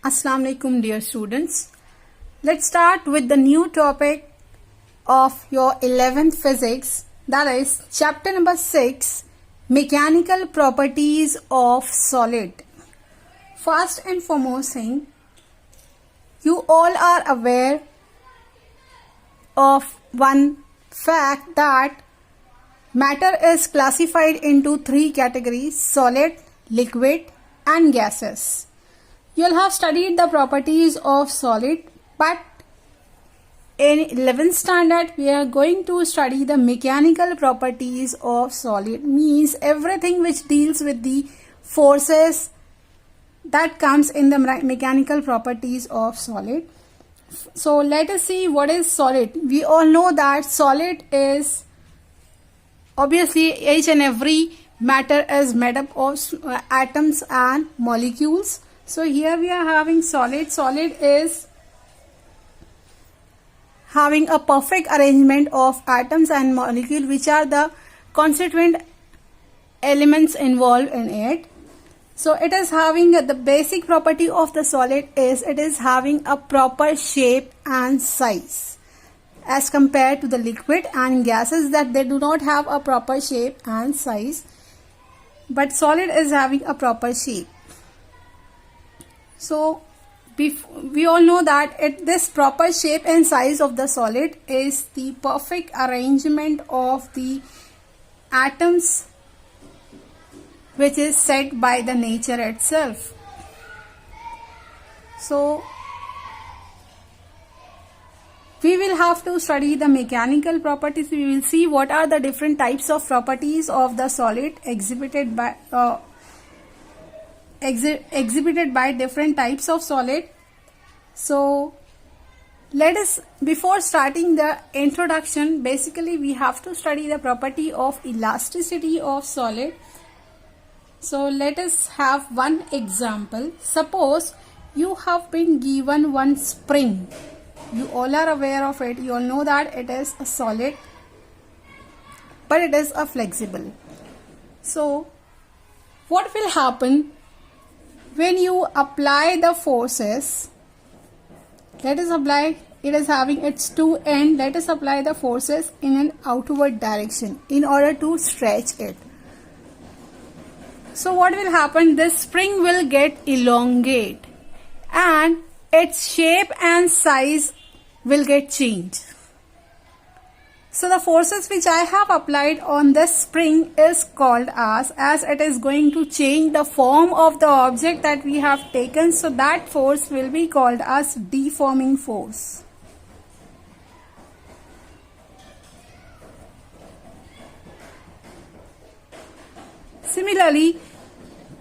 Assalamu alaikum dear students. Let's start with the new topic of your 11th physics, that is chapter number 6, mechanical properties of solid. First and foremost thing, you all are aware of one fact that matter is classified into three categories: solid, liquid and gases. You'll have studied the properties of solid, but in 11th standard we are going to study the mechanical properties of solid, means everything which deals with the forces that comes in the mechanical properties of solid. So let us see what is solid. We all know that solid is obviously each and every matter is made up of atoms and molecules. So here we are having solid. Solid is having a perfect arrangement of atoms and molecules, which are the constituent elements involved in it. So it is having the basic property of the solid is it is having a proper shape and size, as compared to the liquid and gases that they do not have a proper shape and size, but solid is having a proper shape. So we all know that this proper shape and size of the solid is the perfect arrangement of the atoms, which is set by the nature itself. So we will have to study the mechanical properties. We will see what are the different types of properties of the solid exhibited by different types of solid. So let us, before starting the introduction, basically we have to study the property of elasticity of solid. So let us have one example. Suppose you have been given one spring. You all are aware of it. You all know that it is a solid, but it is a flexible. So what will happen when you apply the forces? Let us apply, it is having its two ends. Let us apply the forces in an outward direction in order to stretch it. So what will happen? This spring will get elongate and its shape and size will get changed. So the forces which I have applied on this spring is called as it is going to change the form of the object that we have taken. So that force will be called as deforming force. Similarly,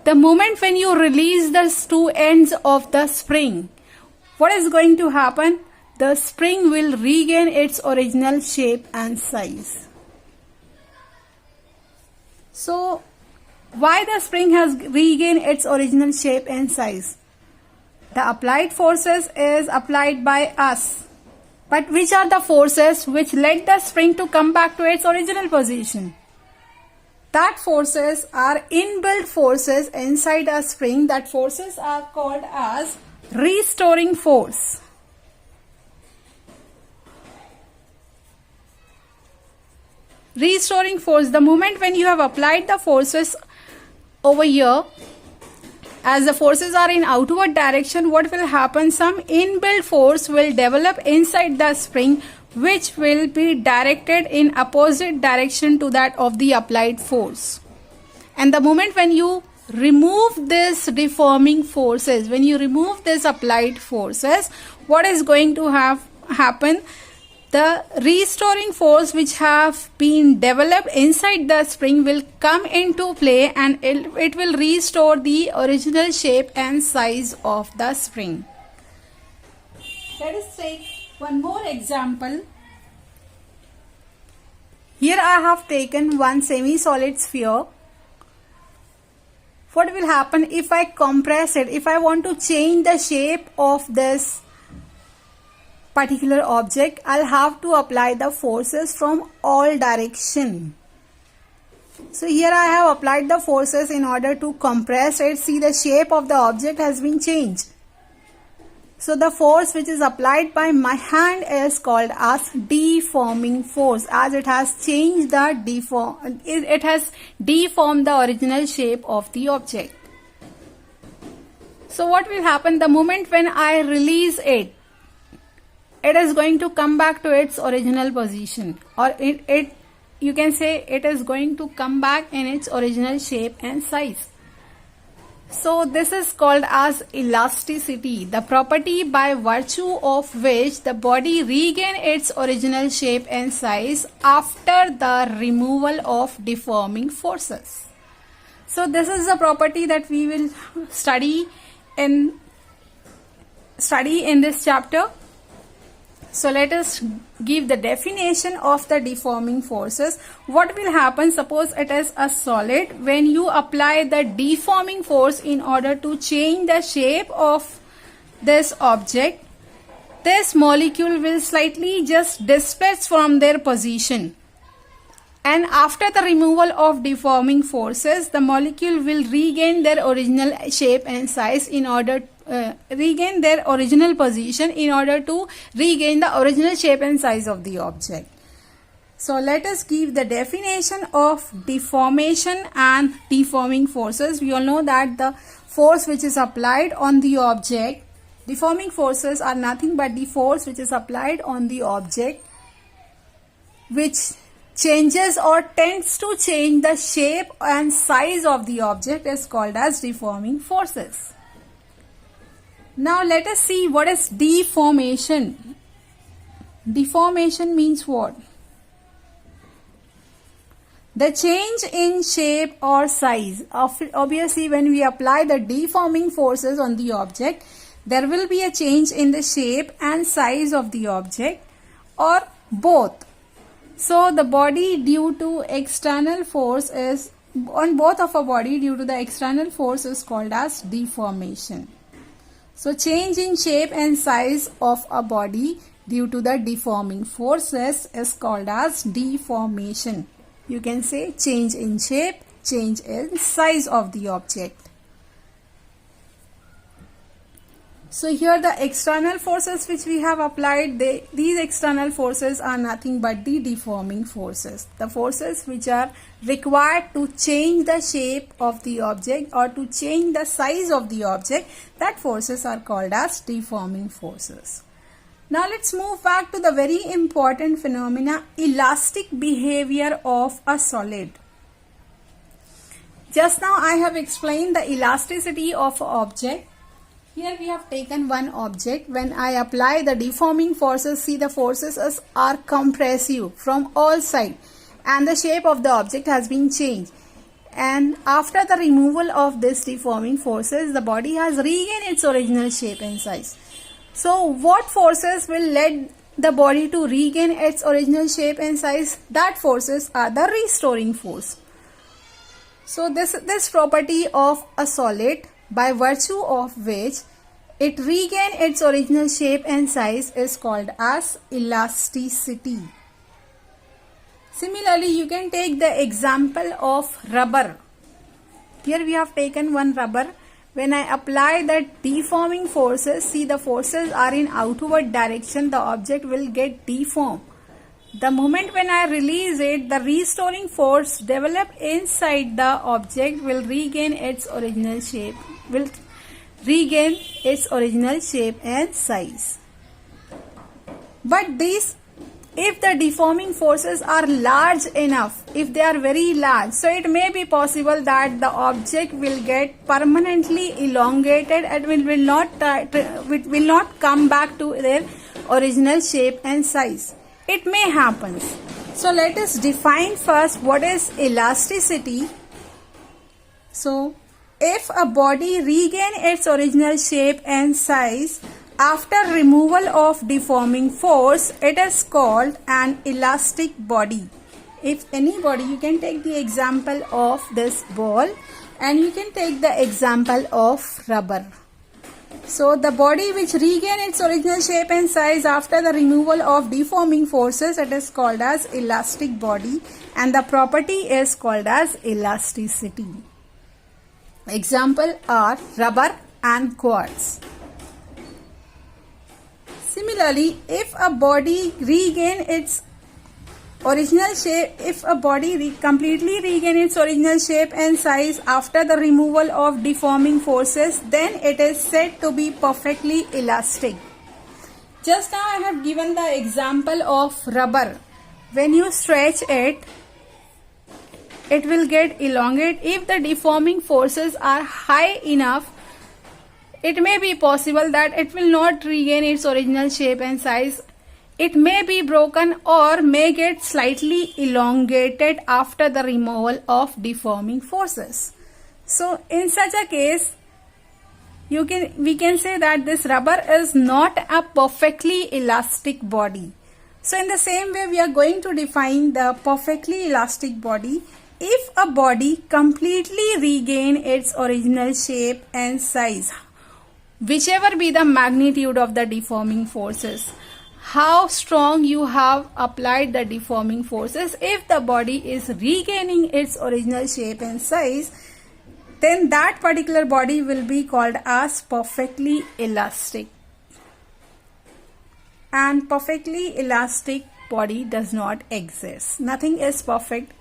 the moment when you release the two ends of the spring, what is going to happen? The spring will regain its original shape and size. So why the spring has regained its original shape and size? The applied forces is applied by us. But which are the forces which led the spring to come back to its original position? That forces are inbuilt forces inside a spring. That forces are called as restoring force. Restoring force, the moment when you have applied the forces over here, as the forces are in outward direction, what will happen? Some inbuilt force will develop inside the spring, which will be directed in opposite direction to that of the applied force. And the moment when you remove this deforming forces, when you remove this applied forces, what is going to happen? The restoring force which have been developed inside the spring will come into play and it will restore the original shape and size of the spring. Let us take one more example. Here I have taken one semi-solid sphere. What will happen if I compress it? If I want to change the shape of this particular object, I'll have to apply the forces from all direction. So here I have applied the forces in order to compress it. See, the shape of the object has been changed. So the force which is applied by my hand is called as deforming force, as it has changed it has deformed the original shape of the object. So what will happen the moment when I release it? It is going to come back to its original position, or you can say it is going to come back in its original shape and size. So this is called as elasticity, the property by virtue of which the body regain its original shape and size after the removal of deforming forces. So this is the property that we will study in this chapter. So let us give the definition of the deforming forces. What will happen, suppose it is a solid, when you apply the deforming force in order to change the shape of this object, this molecule will slightly just displace from their position. And after the removal of deforming forces, the molecule will regain their original shape and size in order regain their original position in order to regain the original shape and size of the object. So let us give the definition of deformation and deforming forces. We all know that the force which is applied on the object, deforming forces are nothing but the force which is applied on the object which changes or tends to change the shape and size of the object is called as deforming forces. Now let us see what is deformation. Deformation means what? The change in shape or size. Obviously, when we apply the deforming forces on the object, there will be a change in the shape and size of the object, or both. So the body due to external force is, on both of a body due to the external force is called as deformation. So change in shape and size of a body due to the deforming forces is called as deformation. You can say change in shape, change in size of the object. So here the external forces which we have applied, these external forces are nothing but the deforming forces. The forces which are required to change the shape of the object or to change the size of the object, that forces are called as deforming forces. Now let's move back to the very important phenomena, elastic behavior of a solid. Just now I have explained the elasticity of an object. Here we have taken one object. When I apply the deforming forces, see the forces are compressive from all sides and the shape of the object has been changed. And after the removal of this deforming forces, the body has regained its original shape and size. So what forces will lead the body to regain its original shape and size? That forces are the restoring force. So this property of a solid, by virtue of which it regains its original shape and size, is called as elasticity. Similarly, you can take the example of rubber. Here we have taken one rubber. When I apply the deforming forces, see the forces are in outward direction, the object will get deformed. The moment when I release it, the restoring force developed inside the object will regain its original shape, and size. But if the deforming forces are large enough, if they are very large, so it may be possible that the object will get permanently elongated and it will not come back to their original shape and size. It may happen. So let us define first what is elasticity. So if a body regains its original shape and size after removal of deforming force, it is called an elastic body. If any body, you can take the example of this ball and you can take the example of rubber. So the body which regains its original shape and size after the removal of deforming forces, it is called as elastic body, and the property is called as elasticity. Example are rubber and quartz. Similarly, if a body regain its original shape, if a body completely regain its original shape and size after the removal of deforming forces, then it is said to be perfectly elastic. Just now I have given the example of rubber. When you stretch it, it will get elongate. If the deforming forces are high enough, it may be possible that it will not regain its original shape and size. It may be broken or may get slightly elongated after the removal of deforming forces. So in such a case, we can say that this rubber is not a perfectly elastic body. So in the same way, we are going to define the perfectly elastic body. If a body completely regain its original shape and size, whichever be the magnitude of the deforming forces, how strong you have applied the deforming forces, if the body is regaining its original shape and size, then that particular body will be called as perfectly elastic. And perfectly elastic body does not exist. Nothing is perfect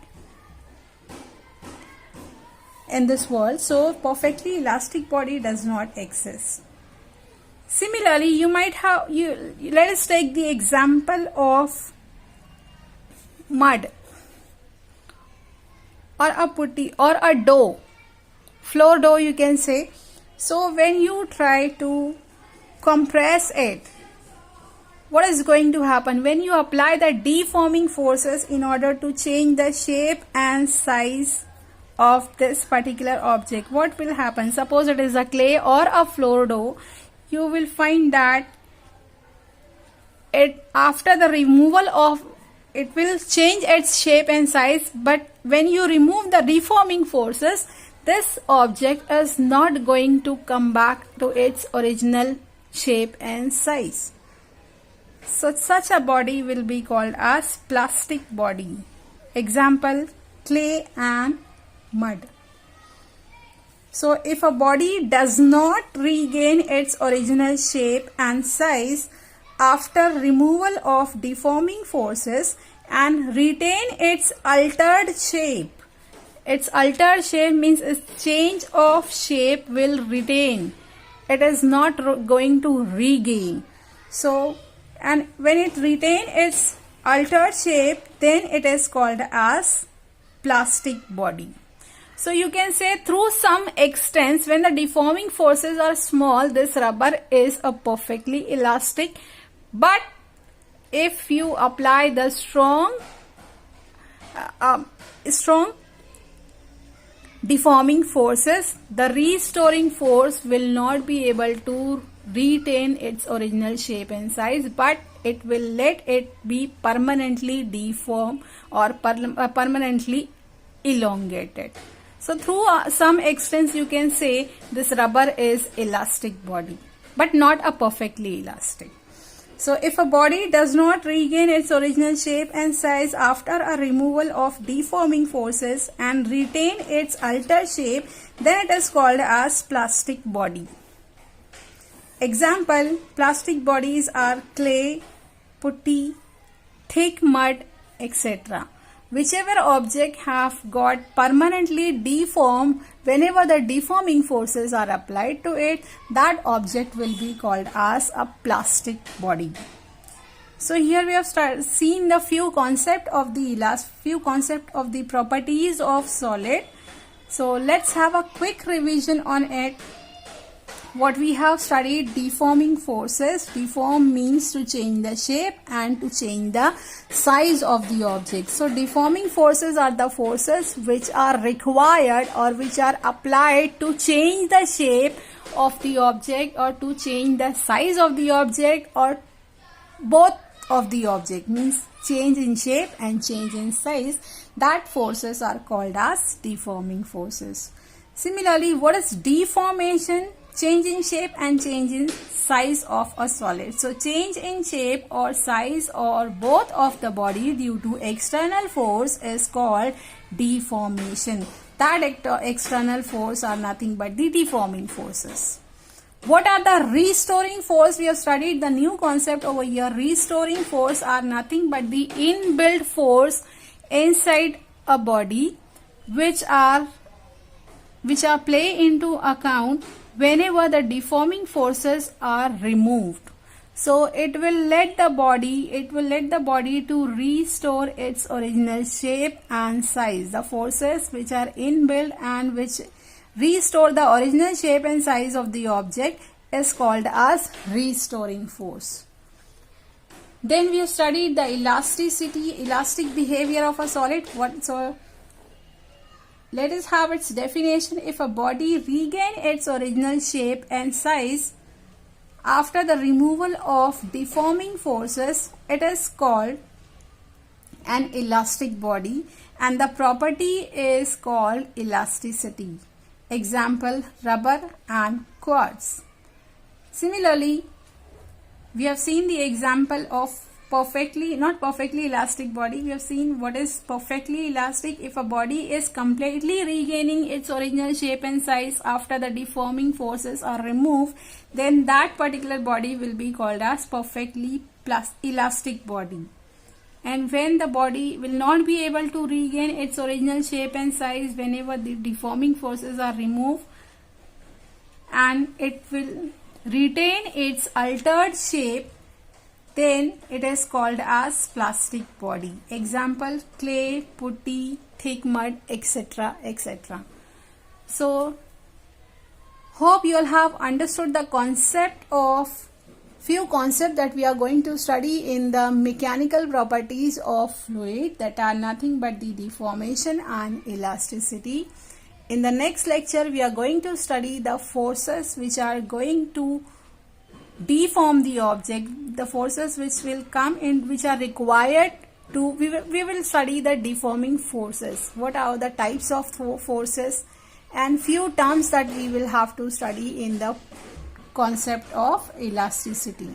in this world, so perfectly elastic body does not exist. Similarly, you might have, let us take the example of mud or a putty or a dough, flour dough you can say. So when you try to compress it, what is going to happen? When you apply the deforming forces in order to change the shape and size of this particular object, what will happen? Suppose it is a clay or a flour dough, you will find that it, after the removal of, it will change its shape and size, but when you remove the deforming forces, this object is not going to come back to its original shape and size. So such a body will be called as plastic body. Example, clay and mud. So if a body does not regain its original shape and size after removal of deforming forces and retain its altered shape, its altered shape means its change of shape will retain. It is not going to regain. So, and when it retain its altered shape, then it is called as plastic body. So you can say through some extent, when the deforming forces are small, this rubber is a perfectly elastic. But if you apply the strong deforming forces, the restoring force will not be able to retain its original shape and size, but it will let it be permanently deformed or permanently elongated. So through some extent you can say this rubber is elastic body, but not a perfectly elastic. So if a body does not regain its original shape and size after a removal of deforming forces and retain its altered shape, then it is called as plastic body. Example, plastic bodies are clay, putty, thick mud, etc. Whichever object have got permanently deformed, whenever the deforming forces are applied to it, that object will be called as a plastic body. So here we have seen the few concept of the properties of solid. So let's have a quick revision on it. What we have studied: deforming forces. Deform means to change the shape and to change the size of the object. So deforming forces are the forces which are required or which are applied to change the shape of the object or to change the size of the object, or both of the object, means change in shape and change in size. That forces are called as deforming forces. Similarly, what is deformation? Change in shape and change in size of a solid. So change in shape or size or both of the body due to external force is called deformation. That external force are nothing but the deforming forces. What are the restoring force? We have studied the new concept over here. Restoring force are nothing but the inbuilt force inside a body which are play into account whenever the deforming forces are removed. So it will let the body to restore its original shape and size. The forces which are inbuilt and which restore the original shape and size of the object is called as restoring force. Then we have studied the elastic behavior of a solid. Let us have its definition. If a body regains its original shape and size after the removal of deforming forces, it is called an elastic body, and the property is called elasticity. Example, rubber and quartz. Similarly, we have seen the example of not perfectly elastic body. We have seen what is perfectly elastic. If a body is completely regaining its original shape and size after the deforming forces are removed, then that particular body will be called as perfectly elastic body. And when the body will not be able to regain its original shape and size whenever the deforming forces are removed, and it will retain its altered shape, then it is called as plastic body. Example, clay, putty, thick mud, etc., etc. So hope you all have understood the few concepts that we are going to study in the mechanical properties of fluid, that are nothing but the deformation and elasticity. In the next lecture, we are going to study the forces which are going to deform the object, the forces which will come in, which are required to, we will study the deforming forces. What are the types of forces, and few terms that we will have to study in the concept of elasticity.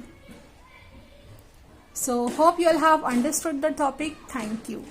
So hope you all have understood the topic. Thank you.